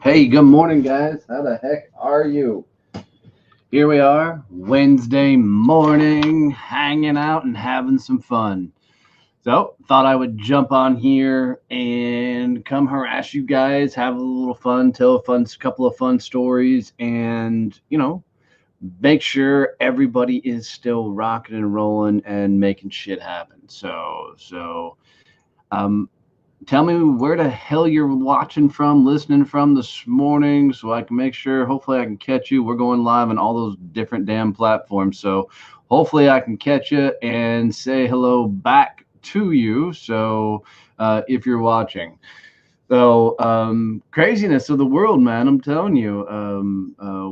Hey, good morning, guys. How the heck are you? Here we are, Wednesday morning, hanging out and having some fun. So, thought I would jump on here and come harass you guys, have a little fun, tell a couple of fun stories, and make sure everybody is still rocking and rolling and making shit happen. Um, Tell me where the hell you're watching from, listening from this morning, so I can make sure. Hopefully, I can catch you. We're going live on all those different damn platforms, so hopefully, I can catch you and say hello back to you. So, if you're watching, craziness of the world, man. I'm telling you.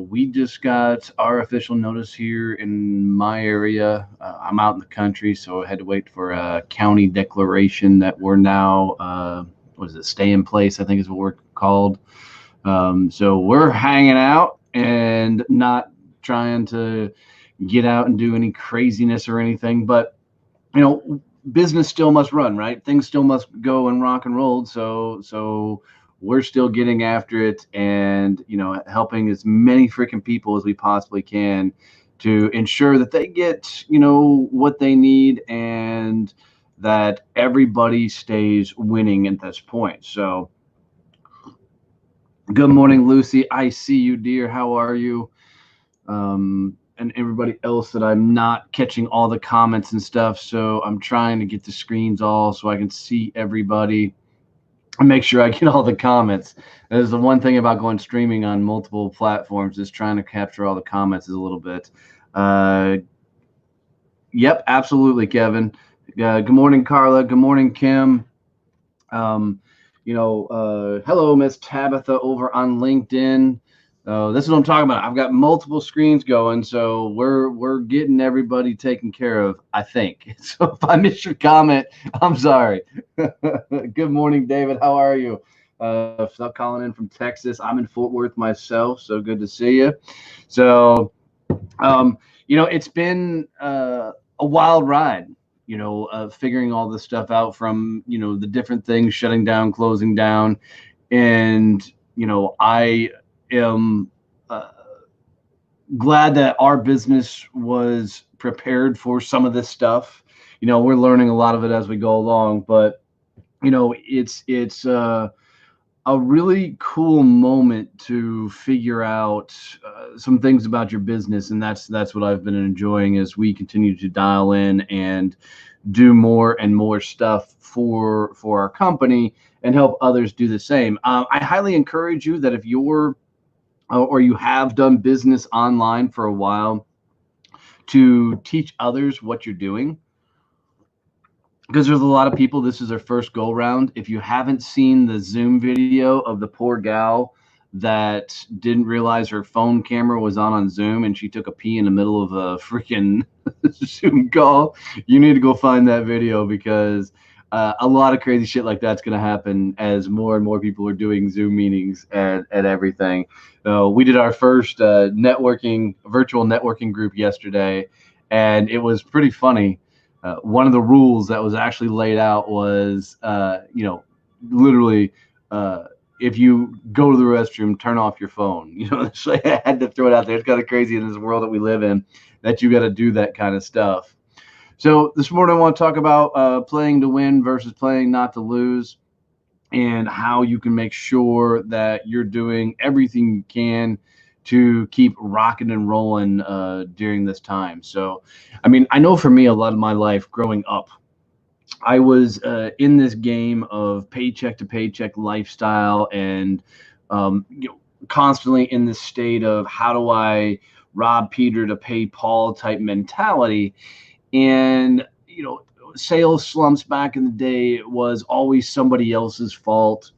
We just got our official notice here in my area. I'm out in the country, so I had to wait for a county declaration that we're now, what is it, stay in place, I think is what we're called. So we're hanging out and not trying to get out and do any craziness or anything, but business still must run, right? Things still must go and rock and roll. So we're still getting after it, and helping as many freaking people as we possibly can to ensure that they get what they need, and that everybody stays winning at this point. So good morning, Lucy. I see you, dear. How are you? And everybody else that I'm not catching all the comments and stuff. So I'm trying to get the screens all so I can see everybody and make sure I get all the comments. That is the one thing about going streaming on multiple platforms, is trying to capture all the comments is a little bit. Uh, yep, absolutely, Kevin. Good morning, Carla. Good morning, Kim. Um, Hello, Miss Tabitha over on LinkedIn. This is what I'm talking about. I've got multiple screens going, so we're getting everybody taken care of, I think. So if I missed your comment, I'm sorry. Good morning, David. How are you? Stop calling in from Texas. I'm in Fort Worth myself, so good to see you. So, it's been a wild ride, figuring all this stuff out, from the different things shutting down, closing down, and I am glad that our business was prepared for some of this stuff. We're learning a lot of it as we go along, but it's a really cool moment to figure out some things about your business, and that's what I've been enjoying as we continue to dial in and do more and more stuff for our company and help others do the same. I highly encourage you that if you're or you have done business online for a while, to teach others what you're doing, because there's a lot of people, this is their first go round. If you haven't seen the Zoom video of the poor gal that didn't realize her phone camera was on Zoom, and she took a pee in the middle of a freaking Zoom call, you need to go find that video, because a lot of crazy shit like that's going to happen as more and more people are doing Zoom meetings and everything. So we did our first virtual networking group yesterday, and it was pretty funny. One of the rules that was actually laid out was, literally, if you go to the restroom, turn off your phone. So I had to throw it out there. It's kind of crazy in this world that we live in, that you got to do that kind of stuff. So this morning I want to talk about playing to win versus playing not to lose, and how you can make sure that you're doing everything you can to keep rocking and rolling during this time. So, I mean, I know for me, a lot of my life growing up, I was in this game of paycheck to paycheck lifestyle, and constantly in this state of, how do I rob Peter to pay Paul type mentality. And sales slumps back in the day, it was always somebody else's fault.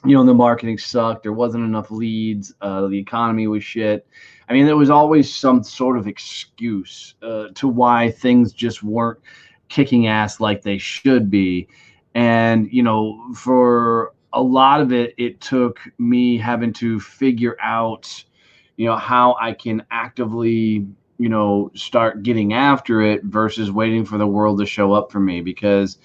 The marketing sucked, there wasn't enough leads, the economy was shit. I mean, there was always some sort of excuse to why things just weren't kicking ass like they should be. And for a lot of it, it took me having to figure out how I can actively start getting after it versus waiting for the world to show up for me. Because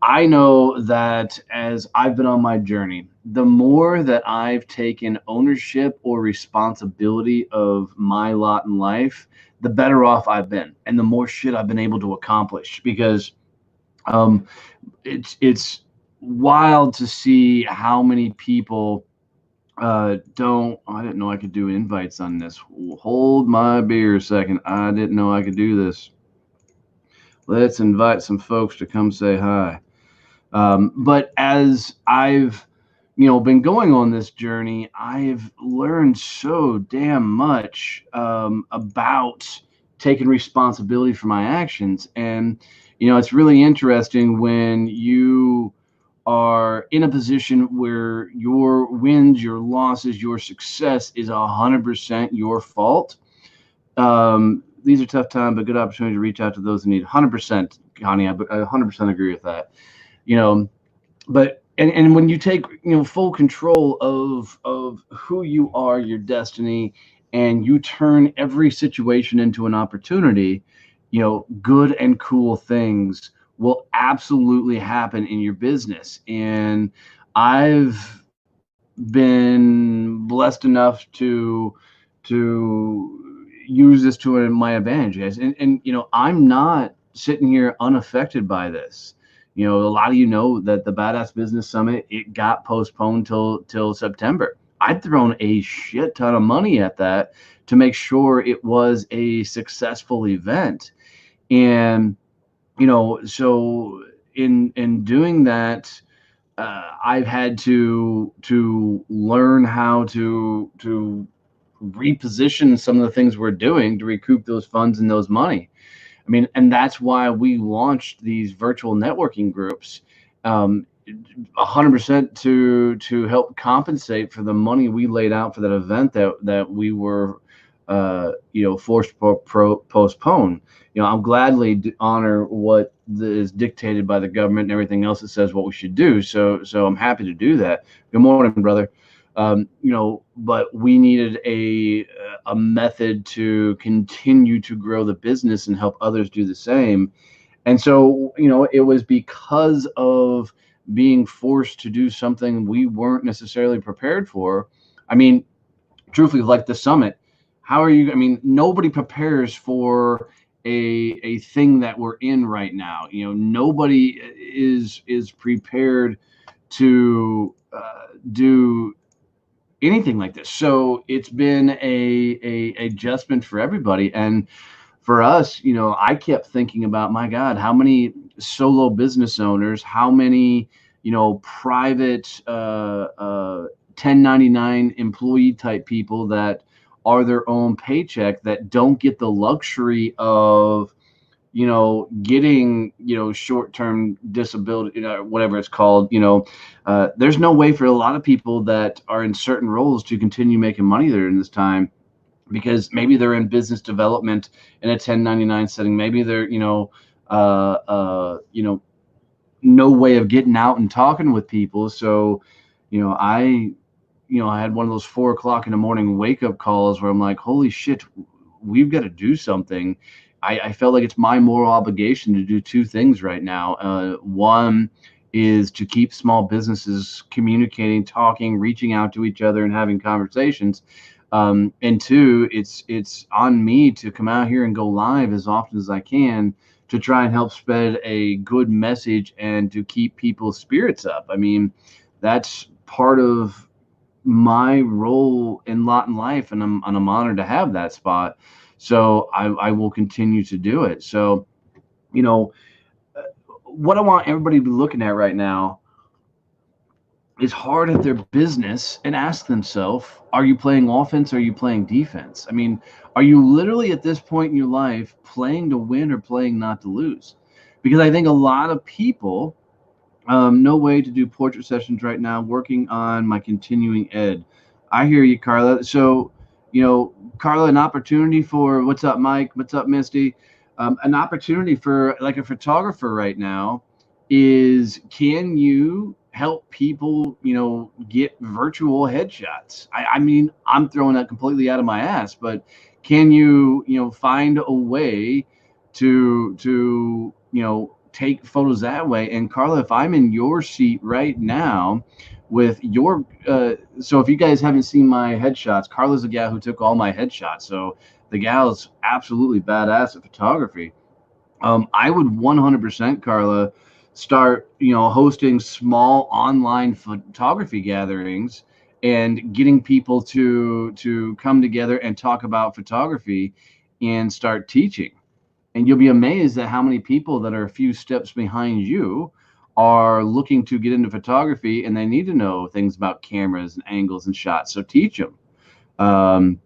I know that as I've been on my journey, the more that I've taken ownership or responsibility of my lot in life, the better off I've been, and the more shit I've been able to accomplish. Because um, it's wild to see how many people don't. I didn't know I could do invites on this. Hold my beer a second. I didn't know I could do this. Let's invite some folks to come say hi. But as I've, been going on this journey, I've learned so damn much about taking responsibility for my actions. And, it's really interesting when you are in a position where your wins, your losses, your success is 100% your fault. These are tough times, but good opportunity to reach out to those in need. 100%, Connie. I 100% agree with that. You know, but and when you take full control of who you are, your destiny, and you turn every situation into an opportunity, good and cool things will absolutely happen in your business. And I've been blessed enough to use this to my advantage, guys. And I'm not sitting here unaffected by this. A lot of that the Badass Business Summit, it got postponed till September. I'd thrown a shit ton of money at that to make sure it was a successful event. And so in doing that, I've had to learn how to reposition some of the things we're doing to recoup those funds and those money. I mean, and that's why we launched these virtual networking groups, 100% to help compensate for the money we laid out for that event that we were, forced to postpone. I'll gladly honor what is dictated by the government and everything else that says what we should do. So I'm happy to do that. Good morning, brother. But we needed a method to continue to grow the business and help others do the same. And so, it was because of being forced to do something we weren't necessarily prepared for. I mean, truthfully, like the summit, how are you? I mean, nobody prepares for a thing that we're in right now. Nobody is prepared to do anything like this. So it's been a adjustment for everybody. And for us, I kept thinking about, my God, how many solo business owners, how many, private 1099 employee type people that are their own paycheck that don't get the luxury of getting, short-term disability, whatever it's called, there's no way for a lot of people that are in certain roles to continue making money during this time, because maybe they're in business development in a 1099 setting. Maybe they're, no way of getting out and talking with people. So, I had one of those 4 o'clock in the morning wake up calls where I'm like, holy shit, we've got to do something. I felt like it's my moral obligation to do two things right now. One is to keep small businesses communicating, talking, reaching out to each other and having conversations. And two, it's on me to come out here and go live as often as I can to try and help spread a good message and to keep people's spirits up. I mean, that's part of my role in lot in life, and I'm honored to have that spot. So I will continue to do it. So, what I want everybody to be looking at right now is hard at their business and ask themselves, are you playing offense or are you playing defense? I mean, are you literally at this point in your life playing to win or playing not to lose? Because I think a lot of people, no way to do portrait sessions right now, working on my continuing ed. I hear you, Carla. So, Carla, an opportunity for, what's up, Mike? What's up, Misty? An opportunity for like a photographer right now is, can you help people, get virtual headshots? I mean, I'm throwing that completely out of my ass, but can you, find a way to take photos that way. And Carla, if I'm in your seat right now with your so if you guys haven't seen my headshots, Carla's the gal who took all my headshots. So the gal's absolutely badass at photography. I would 100%, Carla, start, hosting small online photography gatherings and getting people to come together and talk about photography and start teaching. And you'll be amazed at how many people that are a few steps behind you are looking to get into photography, and they need to know things about cameras and angles and shots. So teach them. Um,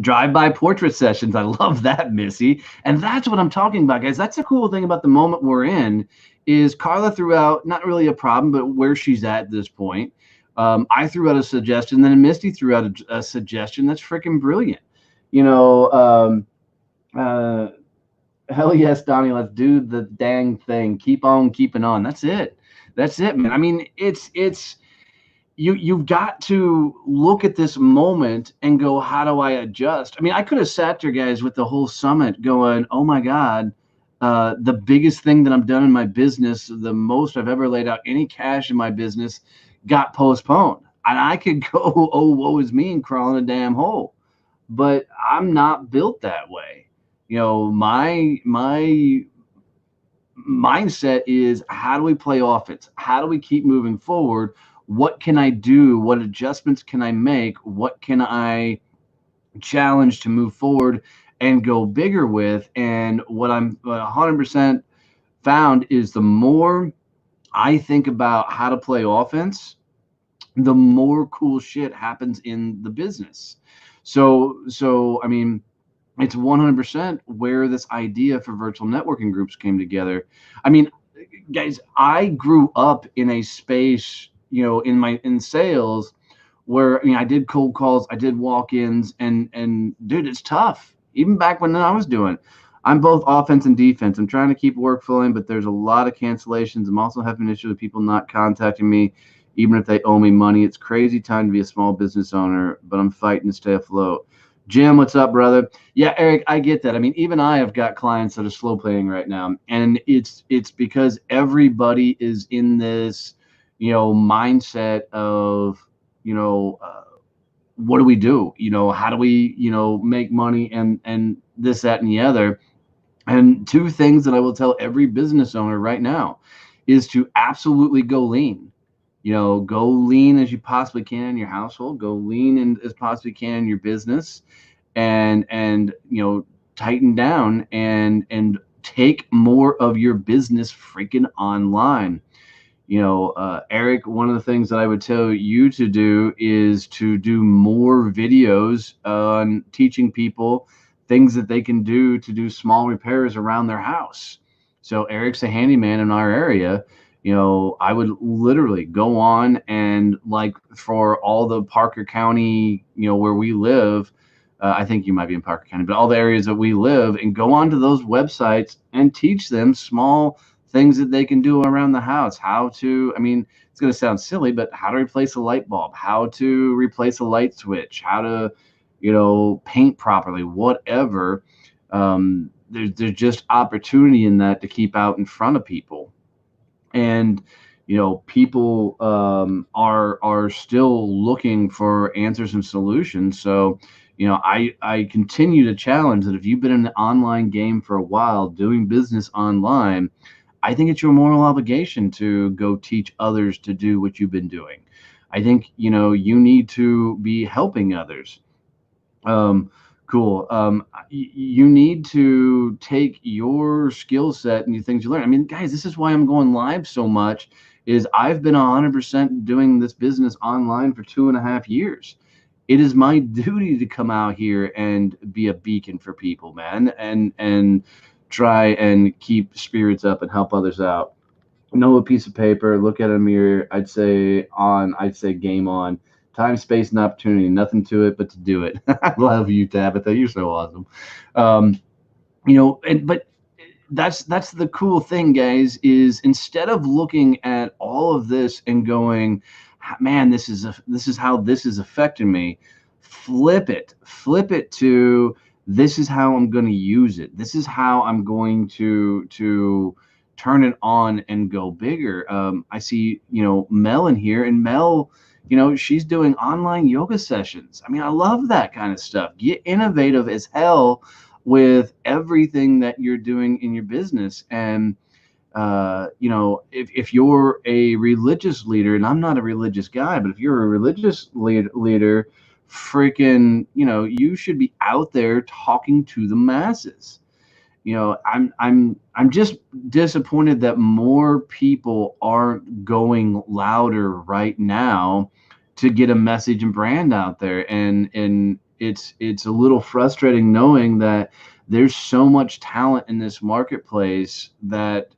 Drive-by portrait sessions. I love that, Missy. And that's what I'm talking about, guys. That's the cool thing about the moment we're in is Carla threw out not really a problem, but where she's at this point. I threw out a suggestion, then Misty threw out a suggestion that's freaking brilliant. You know, uh, hell yes, Donnie, let's do the dang thing. Keep on keeping on. That's it. That's it, man. I mean, it's you've got to look at this moment and go, how do I adjust? I mean, I could have sat there, guys, with the whole summit going, oh my God, the biggest thing that I've done in my business, the most I've ever laid out any cash in my business, got postponed. And I could go, oh, woe is me, and crawl in a damn hole. But I'm not built that way. My mindset is, how do we play offense? How do we keep moving forward? What can I do? What adjustments can I make? What can I challenge to move forward and go bigger with? And what I'm 100% found is the more I think about how to play offense, the more cool shit happens in the business. So I mean, it's 100% where this idea for virtual networking groups came together. I mean, guys, I grew up in a space, in sales where, I mean, I did cold calls, I did walk-ins, and dude, it's tough. Even back when I was doing, I'm both offense and defense. I'm trying to keep work flowing, but there's a lot of cancellations. I'm also having issues with people not contacting me, even if they owe me money. It's crazy time to be a small business owner, but I'm fighting to stay afloat. Jim, what's up, brother? Yeah, Eric, I get that. I mean, even I have got clients that are slow playing right now, and it's because everybody is in this, mindset of, you know, uh, what do we do? How do we, make money and this, that, and the other. And two things that I will tell every business owner right now is to absolutely go lean. Go lean as you possibly can in your household. Go lean in as possibly can in your business, and tighten down and take more of your business freaking online. Eric, one of the things that I would tell you to do is to do more videos on teaching people things that they can do to do small repairs around their house. So Eric's a handyman in our area. I would literally go on and, like, for all the Parker County, where we live, I think you might be in Parker County, but all the areas that we live, and go onto those websites and teach them small things that they can do around the house. How to, I mean, it's going to sound silly, but how to replace a light bulb, how to replace a light switch, how to, paint properly, whatever. There's just opportunity in that to keep out in front of people. And people are still looking for answers and solutions. So I continue to challenge that if you've been in the online game for a while doing business online, I think it's your moral obligation to go teach others to do what you've been doing. I think you need to be helping others. Cool. You need to take your skill set and the things you learn. I mean, guys, this is why I'm going live so much. Is I've been 100% doing this business online for 2.5 years. It is my duty to come out here and be a beacon for people, man, and try and keep spirits up and help others out. Know a piece of paper, look at a mirror. I'd say game on. Time, space, and opportunity. Nothing to it but to do it. I love you, Tabitha. You're so awesome. Um, but that's the cool thing, guys, is instead of looking at all of this and going, man, this is how this is affecting me, flip it to, this is how I'm going to use it. This is how I'm going to turn it on and go bigger. I see, Mel in here, and Mel, she's doing online yoga sessions. I mean, I love that kind of stuff. Get innovative as hell with everything that you're doing in your business. And if you're a religious leader, and I'm not a religious guy, but if you're a religious leader, freaking, you should be out there talking to the masses. I'm just disappointed that more people aren't going louder right now to get a message and brand out there. And it's a little frustrating knowing that there's so much talent in this marketplace that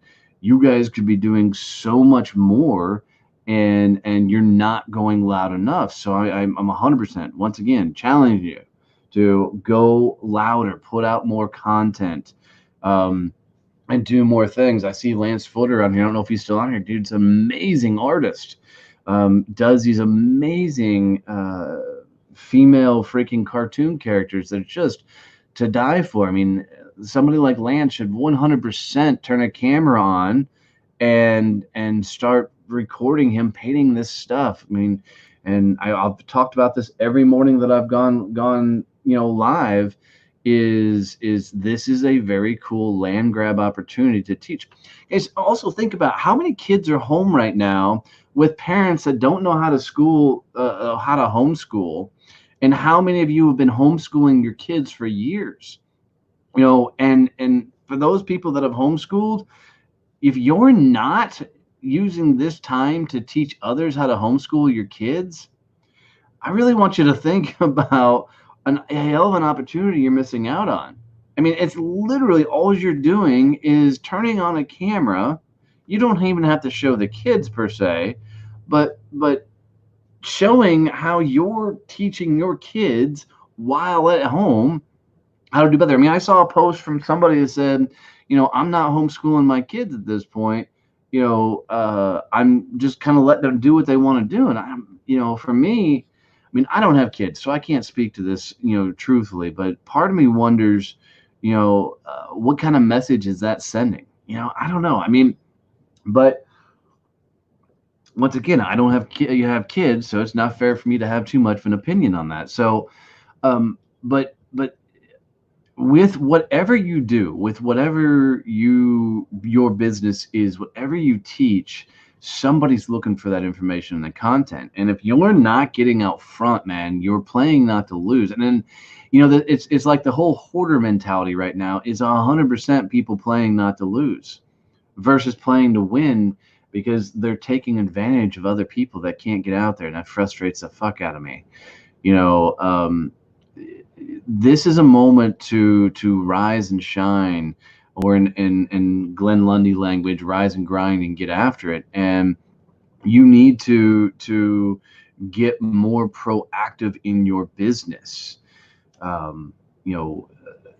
you guys could be doing so much more, and you're not going loud enough. So I'm 100%, once again, challenging you to go louder, put out more content, and do more things. I see Lance Footer on here. I don't know if he's still on here. Dude's an amazing artist. Does these amazing female freaking cartoon characters that are just to die for. I mean, somebody like Lance should 100% turn a camera on and start recording him painting this stuff. I mean, and I've talked about this every morning that I've gone live. Is this is a very cool land grab opportunity to teach. Guys, also think about how many kids are home right now with parents that don't know how to how to homeschool, and how many of you have been homeschooling your kids for years. And for those people that have homeschooled, if you're not using this time to teach others how to homeschool your kids, I really want you to think about a hell of an opportunity you're missing out on. I mean, it's literally all you're doing is turning on a camera. You don't even have to show the kids per se, but showing how you're teaching your kids while at home how to do better. I mean, I saw a post from somebody that said, I'm not homeschooling my kids at this point. I'm just kind of letting them do what they want to do. And for me, I mean, I don't have kids, so I can't speak to this, truthfully, but part of me wonders, what kind of message is that sending? I don't know. I mean, but once again, I don't you have kids, so it's not fair for me to have too much of an opinion on that. So, but with whatever you do, with whatever your business is, whatever you teach, somebody's looking for that information and the content. And if you're not getting out front, man, you're playing not to lose. And then, it's like the whole hoarder mentality right now is 100% people playing not to lose versus playing to win, because they're taking advantage of other people that can't get out there. And that frustrates the fuck out of me. This is a moment to rise and shine, or in Glenn Lundy language, rise and grind and get after it. And you need to get more proactive in your business.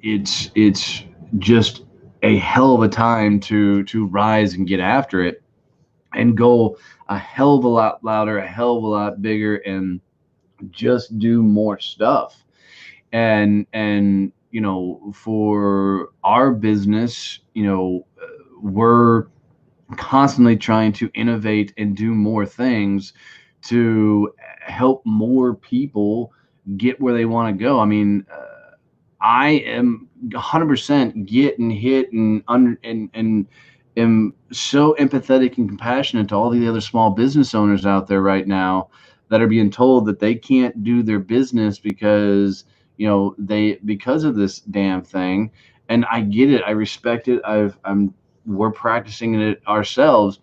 It's just a hell of a time to rise and get after it and go a hell of a lot louder, a hell of a lot bigger, and just do more stuff. And for our business, we're constantly trying to innovate and do more things to help more people get where they want to go. I mean, I am 100% getting hit and am so empathetic and compassionate to all the other small business owners out there right now that are being told that they can't do their business because because of this damn thing. And I get it. I respect it. We're practicing it ourselves.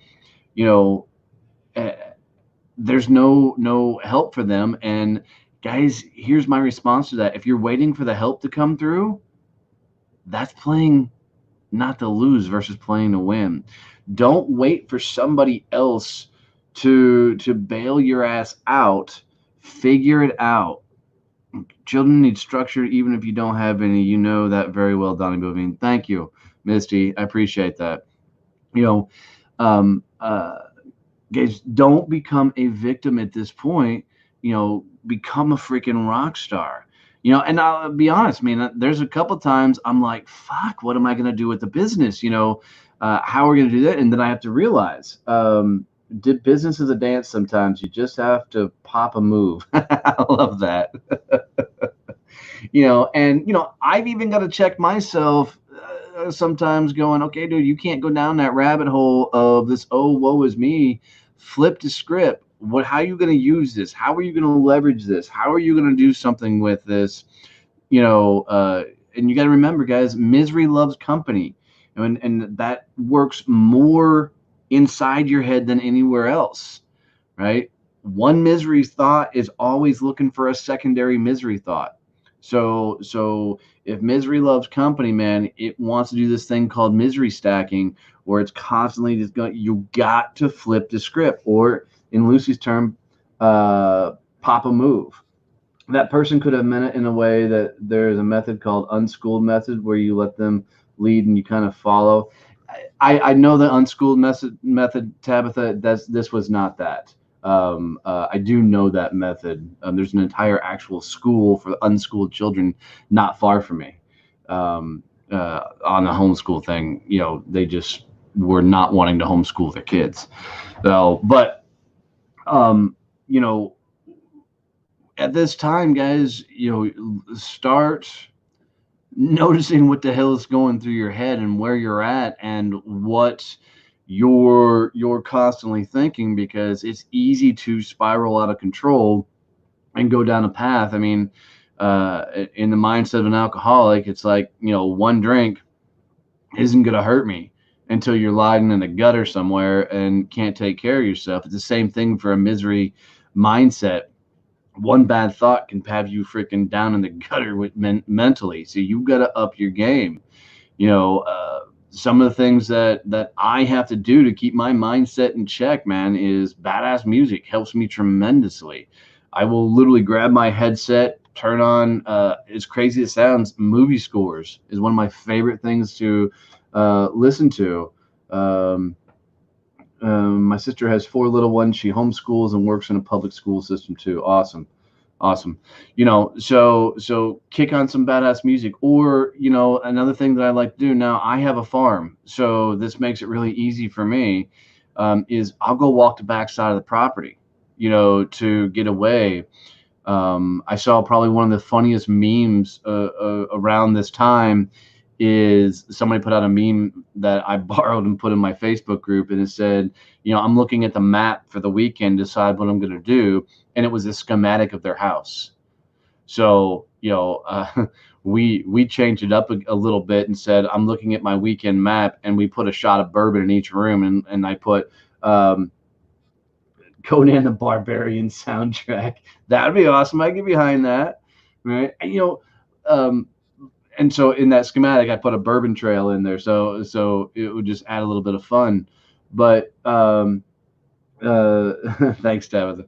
There's no help for them. And guys, here's my response to that. If you're waiting for the help to come through, that's playing not to lose versus playing to win. Don't wait for somebody else to bail your ass out. Figure it out. Children need structure, even if you don't have any. You know that very well, Donnie Boivin. Thank you, Misty. I appreciate that. Guys, don't become a victim at this point. Become a freaking rock star. And I'll be honest, man, there's a couple times I'm like, fuck, what am I going to do with the business? How are we going to do that? And then I have to realize, business is a dance. Sometimes you just have to pop a move. I love that. And I've even got to check myself sometimes, going, okay, dude, you can't go down that rabbit hole of this, oh, woe is me. Flip the script. How are you going to use this? How are you going to leverage this? How are you going to do something with this? And you got to remember, guys, misery loves company, and that works more inside your head than anywhere else, right? One misery thought is always looking for a secondary misery thought. So if misery loves company, man, it wants to do this thing called misery stacking, where it's constantly just going. You got to flip the script, or in Lucy's term, pop a move. That person could have meant it in a way that there's a method called unschooled method, where you let them lead and you kind of follow. I know the unschooled method, Tabitha. This was not that. I do know that method. There's an entire actual school for unschooled children not far from me. On the homeschool thing, they just were not wanting to homeschool their kids. So, but you know, at this time, guys, start noticing what the hell is going through your head and where you're at and what you're constantly thinking, because it's easy to spiral out of control and go down a path. I mean, in the mindset of an alcoholic, it's like, one drink isn't going to hurt me until you're lying in a gutter somewhere and can't take care of yourself. It's the same thing for a misery mindset. One bad thought can have you freaking down in the gutter mentally. So you've got to up your game. Some of the things that I have to do to keep my mindset in check, man, is badass music helps me tremendously. I will literally grab my headset, turn on, as crazy as it sounds, movie scores is one of my favorite things to listen to. My sister has 4 little ones. She homeschools and works in a public school system too. Awesome. So kick on some badass music. Or, another thing that I like to do now, I have a farm, so this makes it really easy for me, is I'll go walk the backside of the property, to get away. I saw probably one of the funniest memes around this time is somebody put out a meme that I borrowed and put in my Facebook group, and it said, I'm looking at the map for the weekend, decide what I'm going to do. And it was a schematic of their house. So, we changed it up a little bit and said, I'm looking at my weekend map, and we put a shot of bourbon in each room. And I put, Conan the Barbarian soundtrack. That'd be awesome. I get behind that. Right. And so in that schematic, I put a bourbon trail in there, so it would just add a little bit of fun. But thanks, Tabitha.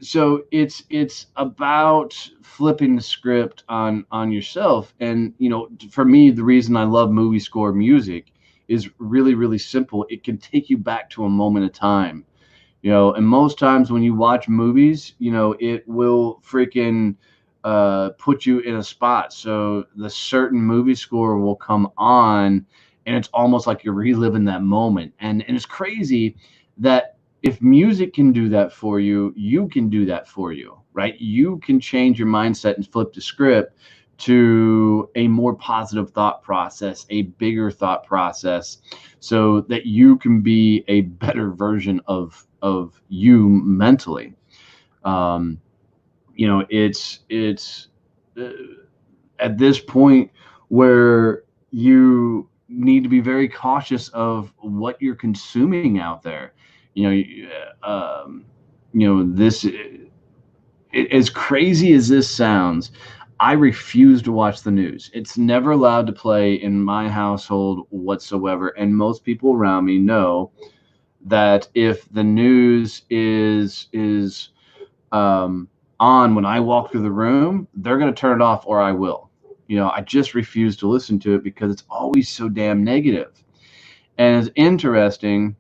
So it's about flipping the script on yourself. And for me, the reason I love movie score music is really, really simple. It can take you back to a moment of time. And most times when you watch movies, it will freaking put you in a spot. So the certain movie score will come on, and it's almost like you're reliving that moment. And it's crazy that if music can do that for you, you can do that for you, right? You can change your mindset and flip the script to a more positive thought process, a bigger thought process, so that you can be a better version of you mentally. It's at this point where you need to be very cautious of what you're consuming out there. This, as crazy as this sounds, I refuse to watch the news. It's never allowed to play in my household whatsoever. And most people around me know that if the news is on when I walk through the room, they're going to turn it off, or I will. I just refuse to listen to it because it's always so damn negative. And it's interesting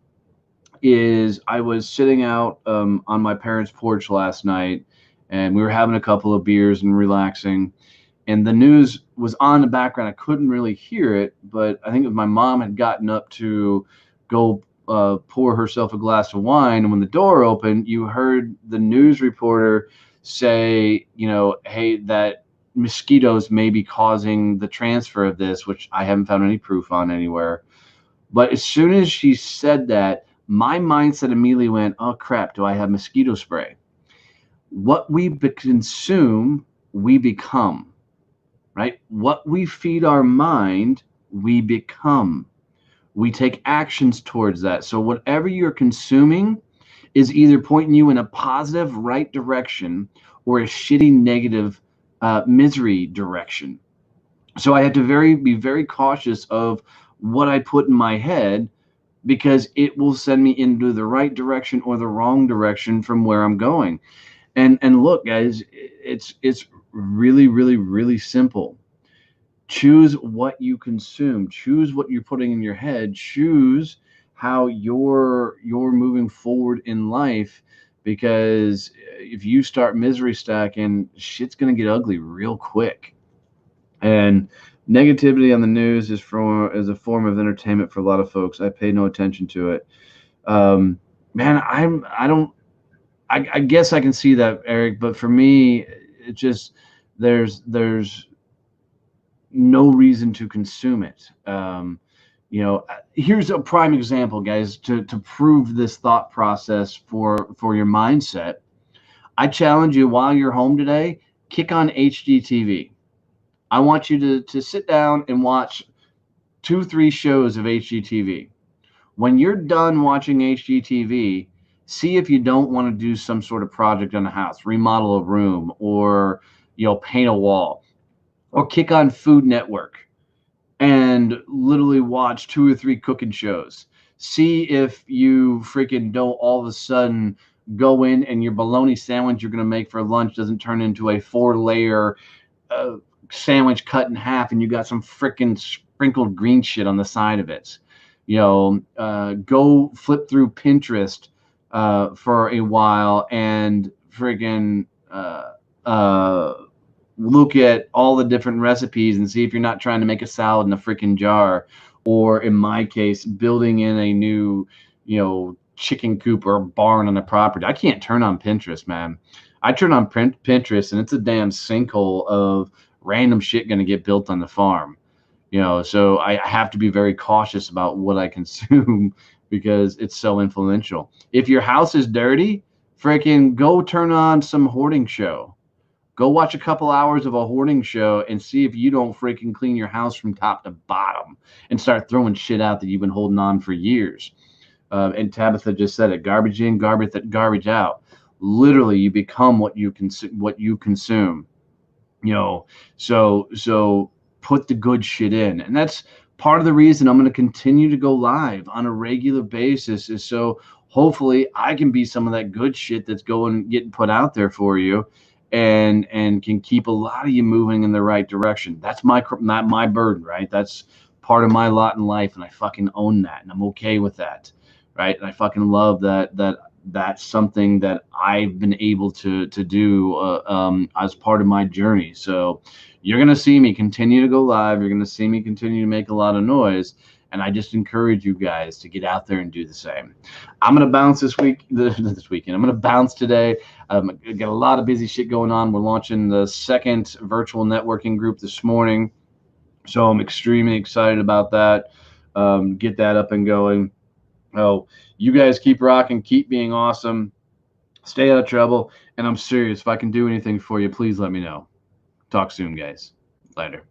is I was sitting out on my parents' porch last night, and we were having a couple of beers and relaxing. and the news was on the background. I couldn't really hear it, but I think my mom had gotten up to go pour herself a glass of wine, and when the door opened, you heard the news reporter say, hey, that mosquitoes may be causing the transfer of this, which I haven't found any proof on anywhere. But as soon as she said that, my mindset immediately went, oh crap, do I have mosquito spray? What we consume, we become, right? What we feed our mind, we become. We take actions towards that. So whatever you're consuming is either pointing you in a positive right direction or a shitty negative misery direction. So I have to be very cautious of what I put in my head, because it will send me into the right direction or the wrong direction from where I'm going. And look, guys, it's really, really, really simple. Choose what you consume. Choose what you're putting in your head. Choose how you're moving forward in life, because if you start misery stacking, shit's gonna get ugly real quick. And negativity on the news is a form of entertainment for a lot of folks. I pay no attention to it. Man, I guess I can see that, Eric, but for me, it just there's no reason to consume it. Here's a prime example, guys, to prove this thought process for your mindset. I challenge you, while you're home today, kick on HGTV. I want you to sit down and watch 2-3 shows of HGTV. When you're done watching HGTV, see if you don't want to do some sort of project on the house, remodel a room, or paint a wall, or kick on Food Network and literally watch 2 or 3 cooking shows. See if you freaking don't all of a sudden go in and your bologna sandwich you're going to make for lunch doesn't turn into a 4-layer sandwich cut in half, and you got some freaking sprinkled green shit on the side of it. Go flip through Pinterest for a while and friggin' look at all the different recipes and see if you're not trying to make a salad in a freaking jar, or in my case, building in a new, chicken coop or barn on a property. I can't turn on Pinterest, man. I turn on Pinterest and it's a damn sinkhole of random shit going to get built on the farm. So I have to be very cautious about what I consume because it's so influential. If your house is dirty, freaking go turn on some hoarding show. Go watch a couple hours of a hoarding show and see if you don't freaking clean your house from top to bottom and start throwing shit out that you've been holding on for years. And Tabitha just said it: garbage in, garbage out. Literally, you become what you consume. So put the good shit in, and that's part of the reason I'm going to continue to go live on a regular basis, is so hopefully I can be some of that good shit that's getting put out there for you, and can keep a lot of you moving in the right direction. That's not my burden, right? That's part of my lot in life, and I fucking own that, and I'm okay with that, right? And I fucking love that's something that I've been able to do as part of my journey. So you're going to see me continue to go live. You're going to see me continue to make a lot of noise. And I just encourage you guys to get out there and do the same. I'm going to bounce this weekend. I'm going to bounce today. I got a lot of busy shit going on. We're launching the second virtual networking group this morning. So I'm extremely excited about that. Get that up and going. Oh, you guys keep rocking, keep being awesome, stay out of trouble, and I'm serious. If I can do anything for you, please let me know. Talk soon, guys. Later.